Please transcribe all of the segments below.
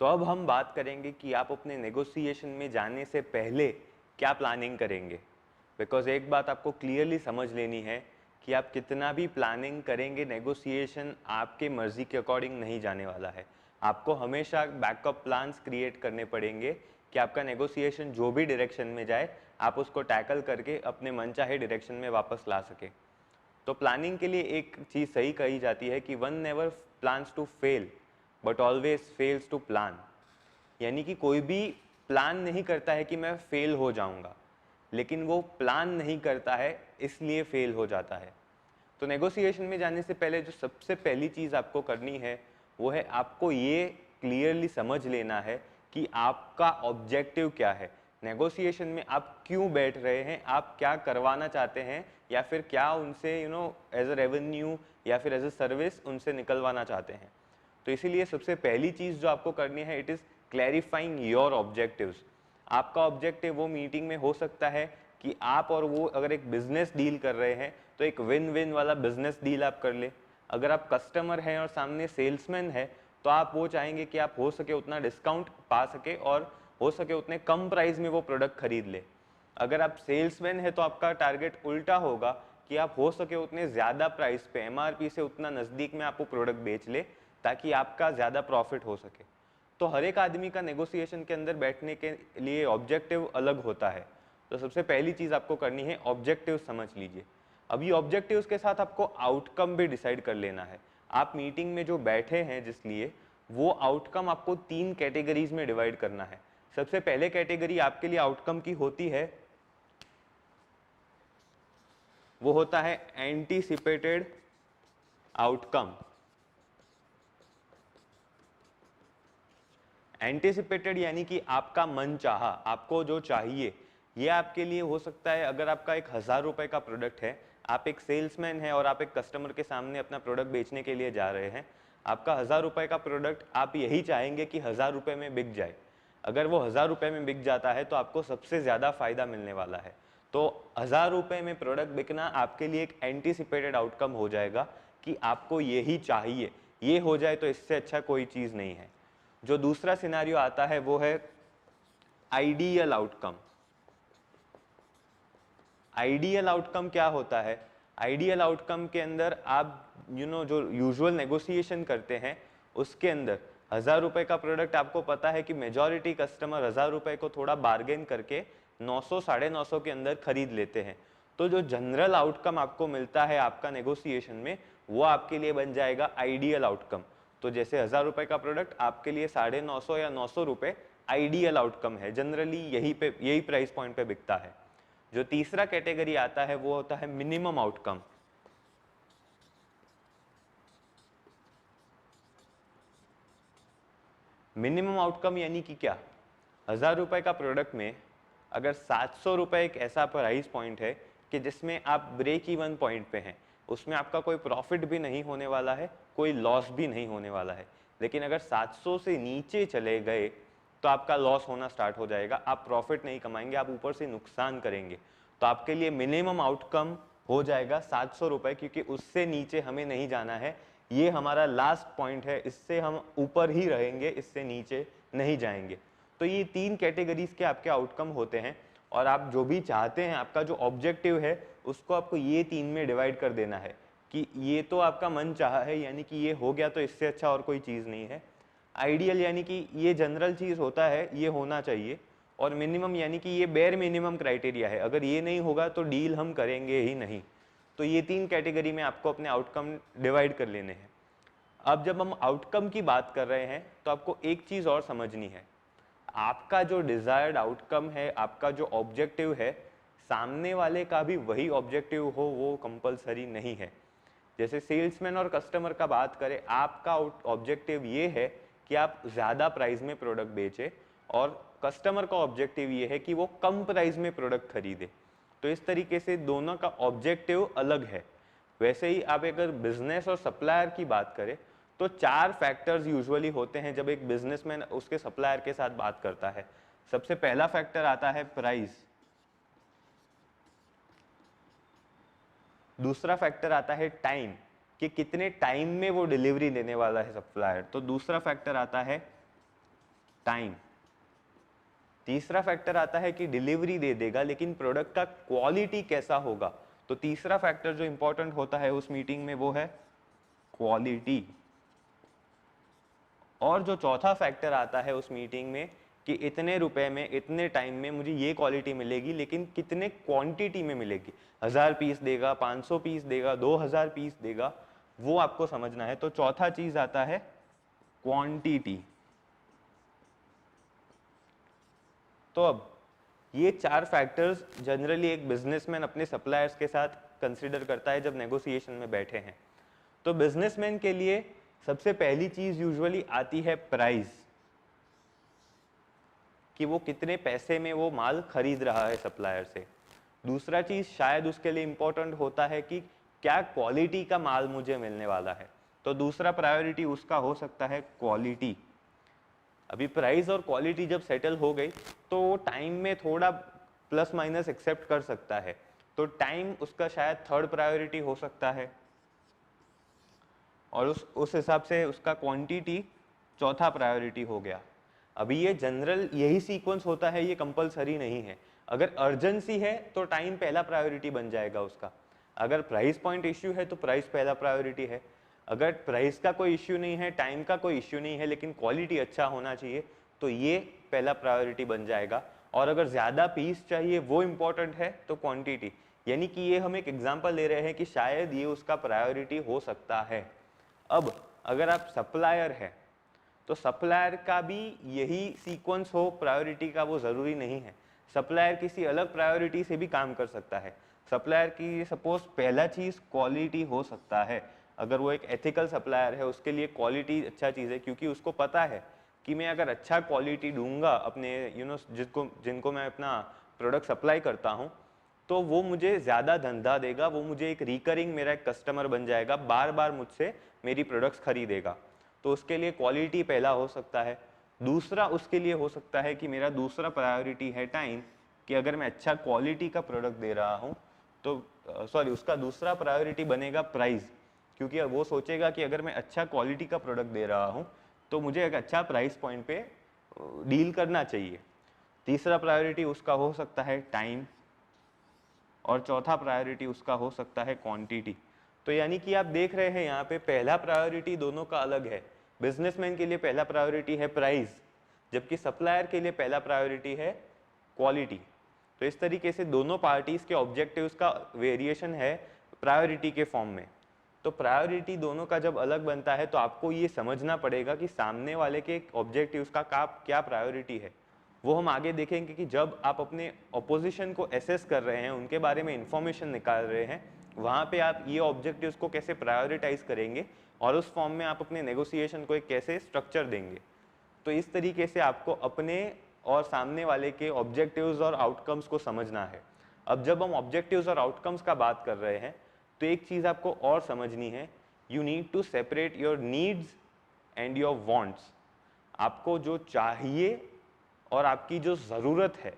तो अब हम बात करेंगे कि आप अपने नेगोशिएशन में जाने से पहले क्या प्लानिंग करेंगे। बिकॉज एक बात आपको क्लियरली समझ लेनी है कि आप कितना भी प्लानिंग करेंगे, नेगोशिएशन आपके मर्जी के अकॉर्डिंग नहीं जाने वाला है। आपको हमेशा बैकअप प्लान्स क्रिएट करने पड़ेंगे कि आपका नेगोशिएशन जो भी डायरेक्शन में जाए आप उसको टैकल करके अपने मनचाहे डायरेक्शन में वापस ला सके। तो प्लानिंग के लिए एक चीज़ सही कही जाती है कि one never plans to fail but always fails to plan. यानी कि कोई भी प्लान नहीं करता है कि मैं फेल हो जाऊंगा, लेकिन वो प्लान नहीं करता है इसलिए फेल हो जाता है। तो नेगोशिएशन में जाने से पहले जो सबसे पहली चीज़ आपको करनी है वो है आपको ये क्लियरली समझ लेना है कि आपका ऑब्जेक्टिव क्या है। नेगोशिएशन में आप क्यों बैठ रहे हैं, आप क्या करवाना चाहते हैं, या फिर क्या उनसे एज अ रेवेन्यू या फिर एज अ सर्विस उनसे निकलवाना चाहते हैं। तो इसीलिए सबसे पहली चीज़ जो आपको करनी है, it is clarifying your objectives. आपका ऑब्जेक्टिव वो मीटिंग में हो सकता है कि आप और वो अगर एक बिजनेस डील कर रहे हैं तो एक विन विन वाला बिजनेस डील आप कर ले। अगर आप कस्टमर हैं और सामने सेल्समैन है तो आप वो चाहेंगे कि आप हो सके उतना डिस्काउंट पा सके और हो सके उतने कम प्राइस में वो प्रोडक्ट खरीद ले। अगर आप सेल्समैन है तो आपका टारगेट उल्टा होगा कि आप हो सके उतने ज़्यादा प्राइस पे, एमआरपी से उतना नज़दीक में आप वो प्रोडक्ट बेच ले ताकि आपका ज़्यादा प्रॉफिट हो सके। तो हर एक आदमी का नेगोशिएशन के अंदर बैठने के लिए ऑब्जेक्टिव अलग होता है। तो सबसे पहली चीज़ आपको करनी है ऑब्जेक्टिव समझ लीजिए। अभी ऑब्जेक्टिव्स के साथ आपको आउटकम भी डिसाइड कर लेना है। आप मीटिंग में जो बैठे हैं जिसलिए, वो आउटकम आपको 3 कैटेगरीज में डिवाइड करना है। सबसे पहले कैटेगरी आपके लिए आउटकम की होती है, वो होता है एंटीसिपेटेड आउटकम। एंटीसिपेटेड यानी कि आपका मन चाहा, आपको जो चाहिए। ये आपके लिए हो सकता है, अगर आपका एक 1000 रुपए का प्रोडक्ट है, आप एक सेल्समैन है और आप एक कस्टमर के सामने अपना प्रोडक्ट बेचने के लिए जा रहे हैं। आपका 1000 रुपए का प्रोडक्ट आप यही चाहेंगे कि 1000 रुपए में बिक जाए। अगर वो 1000 रुपए में बिक जाता है तो आपको सबसे ज़्यादा फायदा मिलने वाला है। तो 1000 रुपए में प्रोडक्ट बिकना आपके लिए एक एंटीसिपेटेड आउटकम हो जाएगा कि आपको यही चाहिए। ये हो जाए तो इससे अच्छा कोई चीज़ नहीं है। जो दूसरा सिनारियो आता है वो है आइडियल आउटकम। आइडियल आउटकम क्या होता है? आइडियल आउटकम के अंदर आप जो यूजुअल नेगोशिएशन करते हैं उसके अंदर 1000 रुपए का प्रोडक्ट आपको पता है कि मेजॉरिटी कस्टमर 1000 रुपए को थोड़ा बार्गेन करके 900 950 के अंदर खरीद लेते हैं। तो जो जनरल आउटकम आपको मिलता है आपका नेगोशिएशन में, वो आपके लिए बन जाएगा आइडियल आउटकम। तो जैसे 1000 रुपए का प्रोडक्ट आपके लिए 950 या 900 रुपए आइडियल आउटकम है, जनरली यही प्राइस पॉइंट पे बिकता है। जो तीसरा कैटेगरी आता है वो होता है मिनिमम आउटकम। मिनिमम आउटकम यानी कि क्या? 1000 रुपए का प्रोडक्ट में अगर 700 रुपए एक ऐसा प्राइस पॉइंट है कि जिसमें आप ब्रेक इवन पॉइंट पे हैं, उसमें आपका कोई प्रॉफिट भी नहीं होने वाला है, कोई लॉस भी नहीं होने वाला है। लेकिन अगर 700 से नीचे चले गए तो आपका लॉस होना स्टार्ट हो जाएगा, आप प्रॉफिट नहीं कमाएंगे, आप ऊपर से नुकसान करेंगे। तो आपके लिए मिनिमम आउटकम हो जाएगा 700 रुपए, क्योंकि उससे नीचे हमें नहीं जाना है। ये हमारा लास्ट पॉइंट है, इससे हम ऊपर ही रहेंगे, इससे नीचे नहीं जाएंगे। तो ये 3 कैटेगरीज के आपके आउटकम होते हैं और आप जो भी चाहते हैं, आपका जो ऑब्जेक्टिव है उसको आपको ये 3 में डिवाइड कर देना है कि ये तो आपका मन चाहा है, यानी कि ये हो गया तो इससे अच्छा और कोई चीज़ नहीं है। आइडियल यानी कि ये जनरल चीज़ होता है, ये होना चाहिए। और मिनिमम यानी कि ये बेयर मिनिमम क्राइटेरिया है, अगर ये नहीं होगा तो डील हम करेंगे ही नहीं। तो ये 3 कैटेगरी में आपको अपने आउटकम डिवाइड कर लेने हैं। अब जब हम आउटकम की बात कर रहे हैं तो आपको एक चीज़ और समझनी है। आपका जो डिजायर्ड आउटकम है, आपका जो ऑब्जेक्टिव है, सामने वाले का भी वही ऑब्जेक्टिव हो वो कंपलसरी नहीं है। जैसे सेल्समैन और कस्टमर का बात करें, आपका ऑब्जेक्टिव ये है कि आप ज़्यादा प्राइस में प्रोडक्ट बेचें और कस्टमर का ऑब्जेक्टिव ये है कि वो कम प्राइस में प्रोडक्ट खरीदे। तो इस तरीके से दोनों का ऑब्जेक्टिव अलग है। वैसे ही आप अगर बिजनेस और सप्लायर की बात करें तो 4 फैक्टर्स यूजुअली होते हैं जब एक बिजनेसमैन उसके सप्लायर के साथ बात करता है। सबसे पहला फैक्टर आता है प्राइस, दूसरा फैक्टर आता है टाइम, कि कितने टाइम में वो डिलीवरी देने वाला है सप्लायर। तो दूसरा फैक्टर आता है टाइम। तीसरा फैक्टर आता है कि डिलीवरी दे देगा, लेकिन प्रोडक्ट का क्वालिटी कैसा होगा। तो तीसरा फैक्टर जो इंपॉर्टेंट होता है उस मीटिंग में वो है क्वालिटी। और जो चौथा फैक्टर आता है उस मीटिंग में कि इतने रुपए में इतने टाइम में मुझे ये क्वालिटी मिलेगी, लेकिन कितने क्वांटिटी में मिलेगी, 1000 पीस देगा, 500 पीस देगा, 2000 पीस देगा, वो आपको समझना है। तो चौथा चीज आता है क्वांटिटी। तो अब ये चार फैक्टर्स जनरली एक बिजनेसमैन अपने सप्लायर्स के साथ कंसीडर करता है जब नेगोशिएशन में बैठे हैं। तो बिजनेसमैन के लिए सबसे पहली चीज यूजुअली आती है प्राइस, कि वो कितने पैसे में वो माल खरीद रहा है सप्लायर से। दूसरा चीज शायद उसके लिए इंपॉर्टेंट होता है कि क्या क्वालिटी का माल मुझे मिलने वाला है। तो दूसरा प्रायोरिटी उसका हो सकता है क्वालिटी। अभी प्राइस और क्वालिटी जब सेटल हो गई तो टाइम में थोड़ा प्लस माइनस एक्सेप्ट कर सकता है, तो टाइम उसका शायद थर्ड प्रायोरिटी हो सकता है, और उस हिसाब से उसका क्वांटिटी चौथा प्रायोरिटी हो गया। अभी ये जनरल यही सीक्वेंस होता है, ये कंपलसरी नहीं है। अगर अर्जेंसी है तो टाइम पहला प्रायोरिटी बन जाएगा उसका, अगर प्राइस पॉइंट इश्यू है तो प्राइस पहला प्रायोरिटी है, अगर प्राइस का कोई इश्यू नहीं है, टाइम का कोई इश्यू नहीं है, लेकिन क्वालिटी अच्छा होना चाहिए, तो ये पहला प्रायोरिटी बन जाएगा। और अगर ज़्यादा पीस चाहिए वो इम्पोर्टेंट है तो क्वांटिटी। यानी कि ये हम एक एग्जांपल ले रहे हैं कि शायद ये उसका प्रायोरिटी हो सकता है। अब अगर आप सप्लायर है तो सप्लायर का भी यही सीक्वेंस हो प्रायोरिटी का, वो ज़रूरी नहीं है। सप्लायर किसी अलग प्रायोरिटी से भी काम कर सकता है। सप्लायर की सपोज पहला चीज़ क्वालिटी हो सकता है। अगर वो एक एथिकल सप्लायर है उसके लिए क्वालिटी अच्छा चीज़ है, क्योंकि उसको पता है कि मैं अगर अच्छा क्वालिटी दूंगा अपने जिनको मैं अपना प्रोडक्ट सप्लाई करता हूँ, तो वो मुझे ज़्यादा धंधा देगा, वो मुझे एक रिकरिंग मेरा एक कस्टमर बन जाएगा, बार बार मुझसे मेरी प्रोडक्ट्स खरीदेगा। तो उसके लिए क्वालिटी पहला हो सकता है। दूसरा उसके लिए हो सकता है कि मेरा दूसरा प्रायोरिटी है टाइम, कि अगर मैं अच्छा क्वालिटी का प्रोडक्ट दे रहा हूँ तो उसका दूसरा प्रायोरिटी बनेगा प्राइस, क्योंकि वो सोचेगा कि अगर मैं अच्छा क्वालिटी का प्रोडक्ट दे रहा हूँ तो मुझे एक अच्छा प्राइस पॉइंट पे डील करना चाहिए। तीसरा प्रायोरिटी उसका हो सकता है टाइम, और चौथा प्रायोरिटी उसका हो सकता है क्वांटिटी। तो यानी कि आप देख रहे हैं यहाँ पे पहला प्रायोरिटी दोनों का अलग है। बिजनेसमैन के लिए पहला प्रायोरिटी है प्राइस, जबकि सप्लायर के लिए पहला प्रायोरिटी है क्वालिटी। तो इस तरीके से दोनों पार्टीज के ऑब्जेक्टिव्स का वेरिएशन है प्रायोरिटी के फॉर्म में। तो प्रायोरिटी दोनों का जब अलग बनता है तो आपको ये समझना पड़ेगा कि सामने वाले के ऑब्जेक्टिव्स का क्या प्रायोरिटी है। वो हम आगे देखेंगे कि जब आप अपने ऑपोजिशन को एसेस कर रहे हैं, उनके बारे में इंफॉर्मेशन निकाल रहे हैं, वहाँ पे आप ये ऑब्जेक्टिव्स को कैसे प्रायोरिटाइज करेंगे और उस फॉर्म में आप अपने नेगोशिएशन को एक कैसे स्ट्रक्चर देंगे। तो इस तरीके से आपको अपने और सामने वाले के ऑब्जेक्टिव्स और आउटकम्स को समझना है। अब जब हम ऑब्जेक्टिव्स और आउटकम्स का बात कर रहे हैं तो एक चीज़ आपको और समझनी है, you need to separate your needs and your wants. आपको जो चाहिए और आपकी जो ज़रूरत है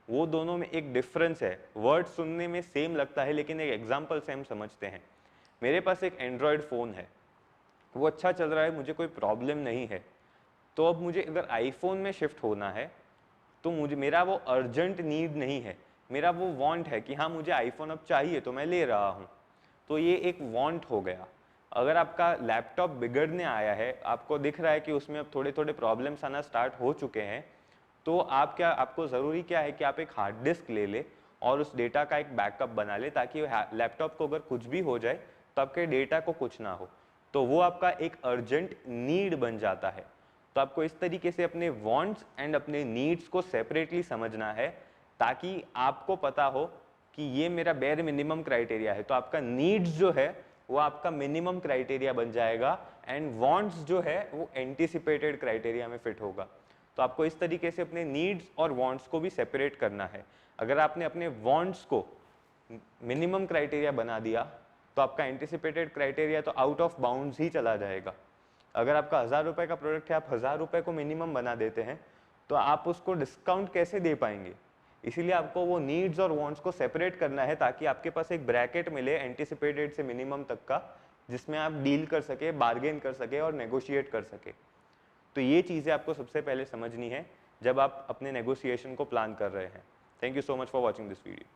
वो दोनों में एक डिफरेंस है। वर्ड सुनने में सेम लगता है, लेकिन एक एग्जांपल से हम समझते हैं। मेरे पास एक एंड्रॉयड फ़ोन है, वो अच्छा चल रहा है, मुझे कोई प्रॉब्लम नहीं है। तो अब मुझे अगर आईफोन में शिफ्ट होना है तो मेरा वो अर्जेंट नीड नहीं है, मेरा वो वांट है कि हाँ मुझे आईफोन अब चाहिए तो मैं ले रहा हूँ। तो ये एक वांट हो गया। अगर आपका लैपटॉप बिगड़ने आया है, आपको दिख रहा है कि उसमें अब थोड़े थोड़े प्रॉब्लम्स आना स्टार्ट हो चुके हैं, तो आपको ज़रूरी क्या है कि आप एक हार्ड डिस्क ले ले और उस डेटा का एक बैकअप बना ले, ताकि लैपटॉप को अगर कुछ भी हो जाए तो आपके डेटा को कुछ ना हो। तो वो आपका एक अर्जेंट नीड बन जाता है। तो आपको इस तरीके से अपने वांट्स एंड अपने नीड्स को सेपरेटली समझना है, ताकि आपको पता हो कि ये मेरा बेयर मिनिमम क्राइटेरिया है। तो आपका नीड्स जो है वो आपका मिनिमम क्राइटेरिया बन जाएगा, एंड वांट्स जो है वो एंटीसिपेटेड क्राइटेरिया में फिट होगा। तो आपको इस तरीके से अपने नीड्स और वांट्स को भी सेपरेट करना है। अगर आपने अपने वांट्स को मिनिमम क्राइटेरिया बना दिया तो आपका एंटीसिपेटेड क्राइटेरिया तो आउट ऑफ बाउंड्स ही चला जाएगा। अगर आपका 1000 रुपए का प्रोडक्ट है, आप 1000 रुपए को मिनिमम बना देते हैं, तो आप उसको डिस्काउंट कैसे दे पाएंगे। इसीलिए आपको वो नीड्स और वांट्स को सेपरेट करना है, ताकि आपके पास एक ब्रैकेट मिले एंटीसिपेटेड से मिनिमम तक का, जिसमें आप डील कर सके, बार्गेन कर सके और नेगोशिएट कर सके। तो ये चीज़ें आपको सबसे पहले समझनी है जब आप अपने नेगोशिएशन को प्लान कर रहे हैं। Thank you so much for watching this video.